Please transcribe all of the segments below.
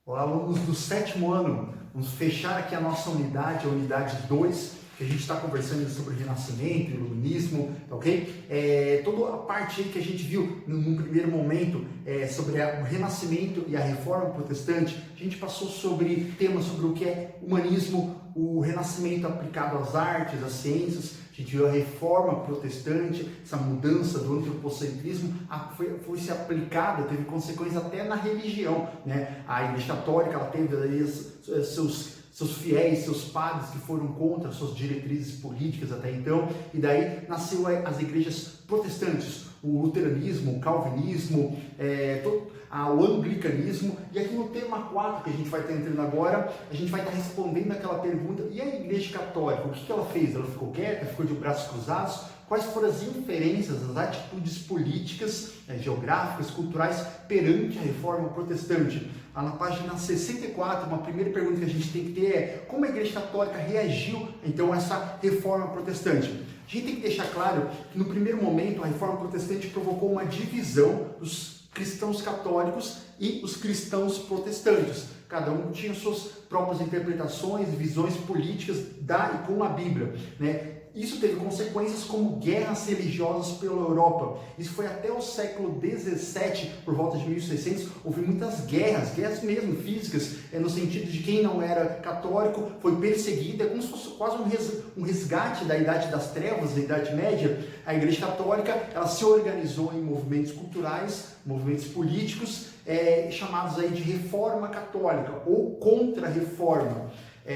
Olá, alunos do 7º ano, vamos fechar aqui a nossa unidade, a unidade 2, que a gente está conversando sobre o Renascimento, Iluminismo, tá ok? Toda a parte aí que a gente viu num primeiro momento sobre o Renascimento e a Reforma Protestante, a gente passou sobre temas sobre o que é humanismo, o Renascimento aplicado às artes, às ciências. A gente viu a Reforma Protestante, essa mudança do antropocentrismo foi se aplicada, teve consequências até na religião, né? A Igreja Católica ela teve aí seus fiéis, seus padres que foram contra suas diretrizes políticas até então, e daí nasceu as igrejas protestantes, o luteranismo, o calvinismo, o anglicanismo. E aqui no tema 4 que a gente vai estar entrando agora, a gente vai estar respondendo aquela pergunta: e a Igreja Católica, o que ela fez? Ela ficou quieta, ficou de braços cruzados? Quais foram as inferências, as atitudes políticas, geográficas, culturais perante a Reforma Protestante? Lá na página 64, uma primeira pergunta que a gente tem que ter é: como a Igreja Católica reagiu então a essa Reforma Protestante? A gente tem que deixar claro que no primeiro momento a Reforma Protestante provocou uma divisão dos cristãos católicos e os cristãos protestantes. Cada um tinha suas próprias interpretações, visões políticas da e com a Bíblia, né? Isso teve consequências como guerras religiosas pela Europa. Isso foi até o século XVII, por volta de 1600, houve muitas guerras mesmo físicas, no sentido de quem não era católico foi perseguido, como se fosse quase um resgate da Idade das Trevas, da Idade Média. A Igreja Católica ela se organizou em movimentos culturais, movimentos políticos, chamados aí de Reforma Católica ou Contra-Reforma.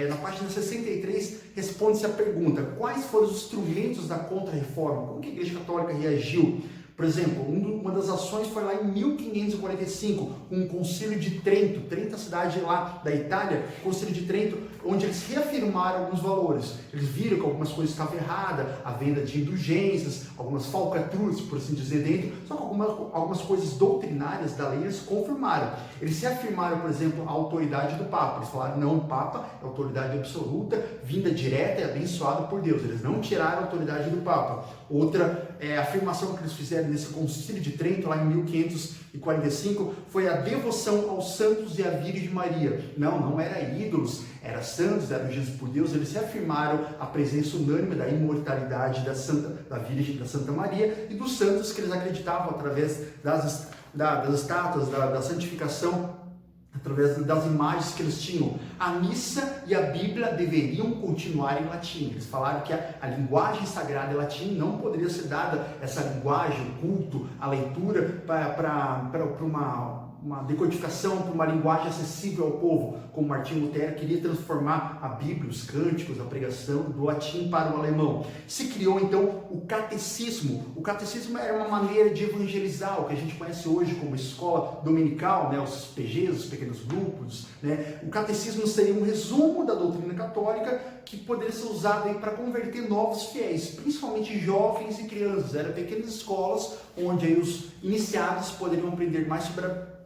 Na página 63, responde-se a pergunta: quais foram os instrumentos da Contra-Reforma? Como que a Igreja Católica reagiu? Por exemplo, uma das ações foi lá em 1545, um Concílio de Trento. Trento é a cidade lá da Itália, Concílio de Trento, onde eles reafirmaram alguns valores. Eles viram que algumas coisas estavam erradas, a venda de indulgências, algumas falcatruas, por assim dizer, dentro, só que algumas coisas doutrinárias da lei eles confirmaram. Eles reafirmaram, por exemplo, a autoridade do Papa. Eles falaram: não, o Papa é autoridade absoluta, vinda direta e abençoada por Deus. Eles não tiraram a autoridade do Papa. Outra afirmação que eles fizeram nesse Concílio de Trento, lá em 1545, foi a devoção aos santos e à Virgem Maria. Não era ídolos, eram santos, eram ungidos por Deus. Eles reafirmaram a presença unânime da imortalidade da Virgem, da Santa Maria, e dos santos que eles acreditavam através das estátuas, da santificação, através das imagens que eles tinham. A missa e a Bíblia deveriam continuar em latim. Eles falaram que a linguagem sagrada em latim não poderia ser dada, essa linguagem, o culto, a leitura, para uma decodificação, para uma linguagem acessível ao povo, como Martinho Lutero queria transformar a Bíblia, os cânticos, a pregação do latim para o alemão. Se criou então o catecismo. O catecismo era uma maneira de evangelizar, o que a gente conhece hoje como escola dominical, né? Os PGs, os pequenos grupos, né? O catecismo seria um resumo da doutrina católica que poderia ser usado para converter novos fiéis, principalmente jovens e crianças. Eram pequenas escolas onde aí os iniciados poderiam aprender mais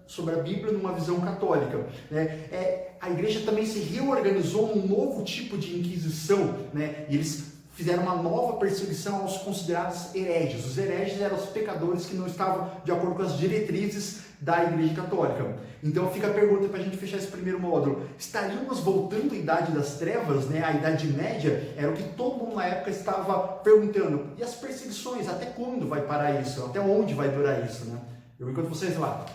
sobre a Bíblia numa visão católica, né? A igreja também se reorganizou num novo tipo de inquisição, né? E eles fizeram uma nova perseguição aos considerados hereges. Os hereges eram os pecadores que não estavam de acordo com as diretrizes da Igreja Católica. Então fica a pergunta para a gente fechar esse primeiro módulo: estaríamos voltando à Idade das Trevas, né? A Idade Média era o que todo mundo na época estava perguntando. E as perseguições, até quando vai parar isso? Até onde vai durar isso, né? Eu encontro vocês lá.